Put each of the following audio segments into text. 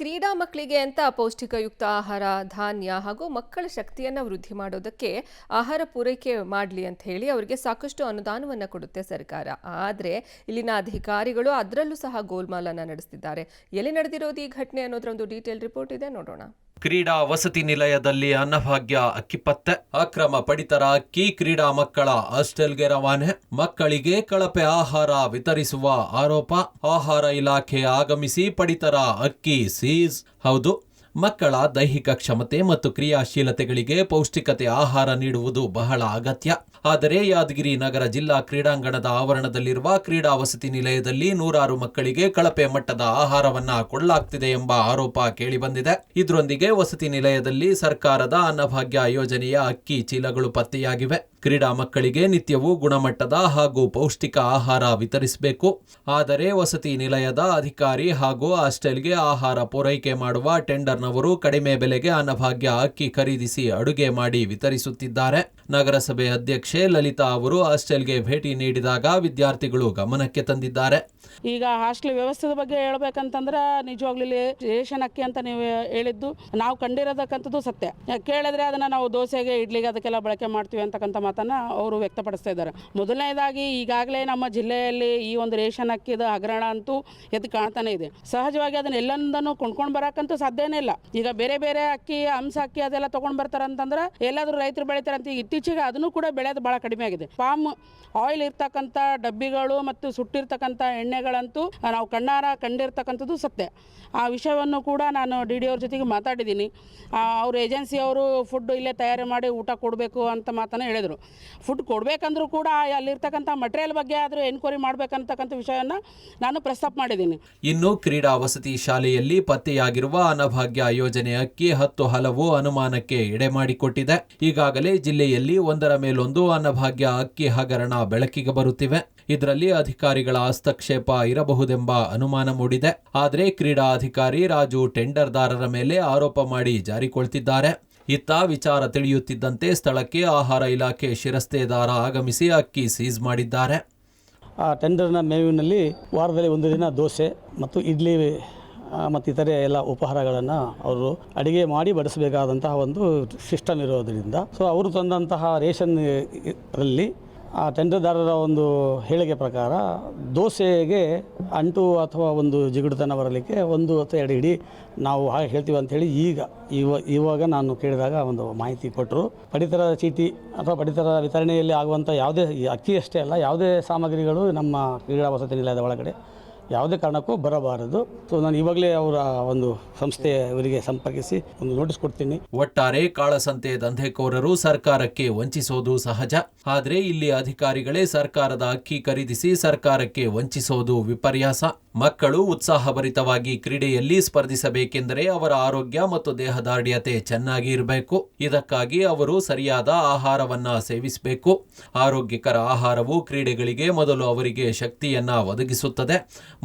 ಕ್ರೀಡಾ ಮಕ್ಕಳಿಗೆ ಅಂತ ಪೌಷ್ಟಿಕಯುಕ್ತ ಆಹಾರ, ಧಾನ್ಯ ಹಾಗೂ ಮಕ್ಕಳ ಶಕ್ತಿಯನ್ನು ವೃದ್ಧಿ ಮಾಡೋದಕ್ಕೆ ಆಹಾರ ಪೂರೈಕೆ ಮಾಡಲಿ ಅಂತ ಹೇಳಿ ಅವರಿಗೆ ಸಾಕಷ್ಟು ಅನುದಾನವನ್ನು ಕೊಡುತ್ತೆ ಸರ್ಕಾರ. ಆದರೆ ಇಲ್ಲಿನ ಅಧಿಕಾರಿಗಳು ಅದರಲ್ಲೂ ಸಹ ಗೋಲ್ಮಾಲನ್ನು ನಡೆಸ್ತಿದ್ದಾರೆ. ಎಲ್ಲಿ ನಡೆದಿರೋದು ಈ ಘಟನೆ ಅನ್ನೋದರ ಒಂದು ಡೀಟೇಲ್ ರಿಪೋರ್ಟ್ ಇದೆ, ನೋಡೋಣ. ಕ್ರೀಡಾ ವಸತಿ ನಿಲಯದಲ್ಲಿ ಅನ್ನಭಾಗ್ಯ ಅಕ್ಕಿ ಪತ್ತೆ, ಅಕ್ರಮ ಪಡಿತರ ಅಕ್ಕಿ ಕ್ರೀಡಾ ಮಕ್ಕಳ ಹಾಸ್ಟೆಲ್ಗೆ ರವಾನೆ, ಮಕ್ಕಳಿಗೆ ಕಳಪೆ ಆಹಾರ ವಿತರಿಸುವ ಆರೋಪ, ಆಹಾರ ಇಲಾಖೆ ಆಗಮಿಸಿ ಪಡಿತರ ಅಕ್ಕಿ ಸೀಸ್. ಹೌದು, ಮಕ್ಕಳ ದೈಹಿಕ ಕ್ಷಮತೆ ಮತ್ತು ಕ್ರಿಯಾಶೀಲತೆಗಳಿಗೆ ಪೌಷ್ಟಿಕತೆ ಆಹಾರ ನೀಡುವುದು ಬಹಳ ಅಗತ್ಯ. ಆದರೆ ಯಾದಗಿರಿ ನಗರ ಜಿಲ್ಲಾ ಕ್ರೀಡಾಂಗಣದ ಆವರಣದಲ್ಲಿರುವ ಕ್ರೀಡಾ ವಸತಿ ನಿಲಯದಲ್ಲಿ ನೂರಾರು ಮಕ್ಕಳಿಗೆ ಕಳಪೆ ಮಟ್ಟದ ಆಹಾರವನ್ನ ಕೊಡಲಾಗ್ತಿದೆ ಎಂಬ ಆರೋಪ ಕೇಳಿಬಂದಿದೆ. ಇದರೊಂದಿಗೆ ವಸತಿ ನಿಲಯದಲ್ಲಿ ಸರ್ಕಾರದ ಅನ್ನಭಾಗ್ಯ ಯೋಜನೆಯ ಅಕ್ಕಿ ಚೀಲಗಳು ಪತ್ತೆಯಾಗಿವೆ. ಕ್ರೀಡಾ ಮಕ್ಕಳಿಗೆ ನಿತ್ಯವೂ ಗುಣಮಟ್ಟದ ಹಾಗೂ ಪೌಷ್ಟಿಕ ಆಹಾರ ವಿತರಿಸಬೇಕು. ಆದರೆ ವಸತಿ ನಿಲಯದ ಅಧಿಕಾರಿ ಹಾಗೂ ಹಾಸ್ಟೆಲ್ಗೆ ಆಹಾರ ಪೂರೈಕೆ ಮಾಡುವ ಟೆಂಡರ್ನವರು ಕಡಿಮೆ ಬೆಲೆಗೆ ಅನ್ನಭಾಗ್ಯ ಅಕ್ಕಿ ಖರೀದಿಸಿ ಅಡುಗೆ ಮಾಡಿ ವಿತರಿಸುತ್ತಿದ್ದಾರೆ. ನಗರಸಭೆ ಅಧ್ಯಕ್ಷೆ ಲಲಿತಾ ಅವರು ಹಾಸ್ಟೆಲ್ಗೆ ಭೇಟಿ ನೀಡಿದಾಗ ವಿದ್ಯಾರ್ಥಿಗಳು ಗಮನಕ್ಕೆ ತಂದಿದ್ದಾರೆ. ಈಗ ಹಾಸ್ಟೆಲ್ ವ್ಯವಸ್ಥೆದ ಬಗ್ಗೆ ಹೇಳ್ಬೇಕಂತಂದ್ರೆ ನಿಜವಾಗ್ಲೂ ರೇಷನ್ ಅಕ್ಕಿ ಅಂತ ನೀವು ಹೇಳಿದ್ದು ನಾವು ಕಂಡಿರೋದಕ್ಕಂಥದ್ದು ಸತ್ಯ. ಕೇಳಿದ್ರೆ ಅದನ್ನ ನಾವು ದೋಸೆಗೆ, ಇಡ್ಲಿಗೆ ಅದಕ್ಕೆಲ್ಲ ಬಳಕೆ ಮಾಡ್ತೀವಿ ಅಂತಕ್ಕಂಥ ಮಾತನ್ನ ಅವರು ವ್ಯಕ್ತಪಡಿಸ್ತಾ ಇದ್ದಾರೆ. ಮೊದಲನೇದಾಗಿ ಈಗಾಗಲೇ ನಮ್ಮ ಜಿಲ್ಲೆಯಲ್ಲಿ ಈ ಒಂದು ರೇಷನ್ ಅಕ್ಕಿದ ಹಗರಣ ಅಂತೂ ಎದ್ದು ಕಾಣ್ತಾನೆ ಇದೆ. ಸಹಜವಾಗಿ ಅದನ್ನ ಎಲ್ಲಂದನ್ನು ಕೊಂಡ್ಕೊಂಡು ಬರಕ್ಕಂತೂ ಸಾಧ್ಯನೇ ಇಲ್ಲ. ಈಗ ಬೇರೆ ಬೇರೆ ಅಕ್ಕಿ, ಹಂಸ ಅಕ್ಕಿ ಅದೆಲ್ಲ ತಗೊಂಡ್ ಬರ್ತಾರ ಅಂತಂದ್ರೆ ಎಲ್ಲಾದ್ರೂ ರೈತರು ಬೆಳಿತಾರೆ ಅಂತ. ಇತ್ತೀಚೆಗೆ ಅದನ್ನು ಕೂಡ ಬೆಳೆಯೋದು ಬಹಳ ಕಡಿಮೆ ಆಗಿದೆ. ಪಾಮ್ ಆಯಿಲ್ ಇರ್ತಕ್ಕಂಥ ಡಬ್ಬಿಗಳು ಮತ್ತು ಸುಟ್ಟಿರ್ತಕ್ಕಂಥ ಎಣ್ಣೆಗಳಂತೂ ನಾವು ಕಣ್ಣಾರ ಕಂಡಿರ್ತಕ್ಕಂಥದ್ದು ಸತ್ಯ. ಆ ವಿಷಯವನ್ನು ಕೂಡ ನಾನು DD ಅವ್ರ ಜೊತೆಗೆ ಮಾತಾಡಿದ್ದೀನಿ. ಅವ್ರ ಏಜೆನ್ಸಿಯವರು ಫುಡ್ ಇಲ್ಲೇ ತಯಾರಿ ಮಾಡಿ ಊಟ ಕೊಡಬೇಕು ಅಂತ ಮಾತನ್ನು ಹೇಳಿದರು. ಫುಡ್ ಕೊಡಬೇಕಂದ್ರೂ ಕೂಡ ಅಲ್ಲಿರ್ತಕ್ಕಂಥ ಮಟೀರಿಯಲ್ ಬಗ್ಗೆ ಆದರೂ ಎನ್ಕ್ವೈರಿ ಮಾಡಬೇಕಂತಕ್ಕಂಥ ವಿಷಯವನ್ನು ನಾನು ಪ್ರಸ್ತಾಪ ಮಾಡಿದ್ದೀನಿ. ಇನ್ನು ಕ್ರೀಡಾ ವಸತಿ ಶಾಲೆಯಲ್ಲಿ ಪತ್ತೆಯಾಗಿರುವ ಅನ್ನಭಾಗ್ಯ ಯೋಜನೆ ಅಕ್ಕಿ 10 ಹಲವು ಅನುಮಾನಕ್ಕೆ ಎಡೆ ಮಾಡಿಕೊಟ್ಟಿದೆ. ಈಗಾಗಲೇ ಜಿಲ್ಲೆಯಲ್ಲಿ ಒಂದರ ಮೇಲೊಂದು ಅನ್ನಭಾಗ್ಯ ಅಕ್ಕಿ ಹಗರಣ ಬೆಳಕಿಗೆ ಬರುತ್ತಿವೆ. ಇದರಲ್ಲಿ ಅಧಿಕಾರಿಗಳ ಹಸ್ತಕ್ಷೇಪ ಇರಬಹುದೆಂಬ ಅನುಮಾನ ಮೂಡಿದೆ. ಆದರೆ ಕ್ರೀಡಾ ಅಧಿಕಾರಿ ರಾಜು ಟೆಂಡರ್ದಾರರ ಮೇಲೆ ಆರೋಪ ಮಾಡಿ ಜಾರಿಕೊಳ್ತಿದ್ದಾರೆ. ಇತ್ತ ವಿಚಾರ ತಿಳಿಯುತ್ತಿದ್ದಂತೆ ಸ್ಥಳಕ್ಕೆ ಆಹಾರ ಇಲಾಖೆ ಶಿರಸ್ತೇದಾರ ಆಗಮಿಸಿ ಅಕ್ಕಿ ಸೀಸ್ ಮಾಡಿದ್ದಾರೆ. ಆ ಟೆಂಡರ್ನ ಮೇವಿನಲ್ಲಿ ವಾರದಲ್ಲಿ ಒಂದು ದಿನ ದೋಸೆ ಮತ್ತು ಇಡ್ಲಿ ಮತ್ತು ಇತರೆ ಎಲ್ಲ ಉಪಹಾರಗಳನ್ನು ಅವರು ಅಡಿಗೆ ಮಾಡಿ ಬಡಿಸಬೇಕಾದಂತಹ ಒಂದು ಸಿಸ್ಟಮ್ ಇರೋದರಿಂದ ಅವರು ತಂದಂತಹ ರೇಷನ್ ರಲ್ಲಿ ಆ ಟೆಂಡರ್ದಾರರ ಒಂದು ಹೇಳಿಕೆ ಪ್ರಕಾರ ದೋಸೆಗೆ ಅಂಟು ಅಥವಾ ಒಂದು ಜಿಗುಡುತನ ಬರಲಿಕ್ಕೆ 1 ಅಥವಾ 2 ಇಡೀ ನಾವು ಹಾಗೆ ಹೇಳ್ತೀವಿ ಅಂಥೇಳಿ ಇವಾಗ ನಾನು ಕೇಳಿದಾಗ ಒಂದು ಮಾಹಿತಿ ಕೊಟ್ಟರು. ಪಡಿತರ ಚೀಟಿ ಅಥವಾ ಪಡಿತರ ವಿತರಣೆಯಲ್ಲಿ ಆಗುವಂಥ ಯಾವುದೇ ಅಕ್ಕಿಯಷ್ಟೇ ಅಲ್ಲ, ಯಾವುದೇ ಸಾಮಗ್ರಿಗಳು ನಮ್ಮ ಕ್ರೀಡಾ ವಸತಿ ನಿಲಯದ ಒಳಗಡೆ ಯಾವುದೇ ಕಾರಣಕ್ಕೂ ಬರಬಾರದು. ನಾನು ಇವಾಗಲೇ ಅವರ ಒಂದು ಸಂಸ್ಥೆಯವರಿಗೆ ಸಂಪರ್ಕಿಸಿ ಒಂದು ನೋಟಿಸ್ ಕೊಡ್ತೀನಿ. ಒಟ್ಟಾರೆ ಕಾಳಸಂತೆ ದಂಧೆಕೋರರು ಸರ್ಕಾರಕ್ಕೆ ವಂಚಿಸೋದು ಸಹಜ. ಆದರೆ ಇಲ್ಲಿ ಅಧಿಕಾರಿಗಳೇ ಸರ್ಕಾರದ ಅಕ್ಕಿ ಖರೀದಿಸಿ ಸರ್ಕಾರಕ್ಕೆ ವಂಚಿಸೋದು ವಿಪರ್ಯಾಸ. ಮಕ್ಕಳು ಉತ್ಸಾಹಭರಿತವಾಗಿ ಕ್ರೀಡೆಯಲ್ಲಿ ಸ್ಪರ್ಧಿಸಬೇಕೆಂದರೆ ಅವರ ಆರೋಗ್ಯ ಮತ್ತು ದೇಹದಾರ್ಢ್ಯತೆ ಚೆನ್ನಾಗಿ ಇರಬೇಕು. ಇದಕ್ಕಾಗಿ ಅವರು ಸರಿಯಾದ ಆಹಾರವನ್ನ ಸೇವಿಸಬೇಕು. ಆರೋಗ್ಯಕರ ಆಹಾರವು ಕ್ರೀಡೆಗಳಿಗೆ ಮೊದಲು ಅವರಿಗೆ ಶಕ್ತಿಯನ್ನ ಒದಗಿಸುತ್ತದೆ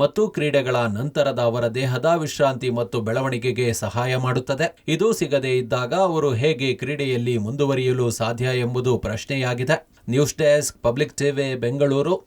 ಮತ್ತು ಕ್ರೀಡೆಗಳ ನಂತರದ ಅವರ ದೇಹದ ವಿಶ್ರಾಂತಿ ಮತ್ತು ಬೆಳವಣಿಗೆಗೆ ಸಹಾಯ ಮಾಡುತ್ತದೆ. ಇದು ಸಿಗದೇ ಇದ್ದಾಗ ಅವರು ಹೇಗೆ ಕ್ರೀಡೆಯಲ್ಲಿ ಮುಂದುವರಿಯಲು ಸಾಧ್ಯ ಎಂಬುದು ಪ್ರಶ್ನೆಯಾಗಿದೆ. News desk, public TV, Bengaluru.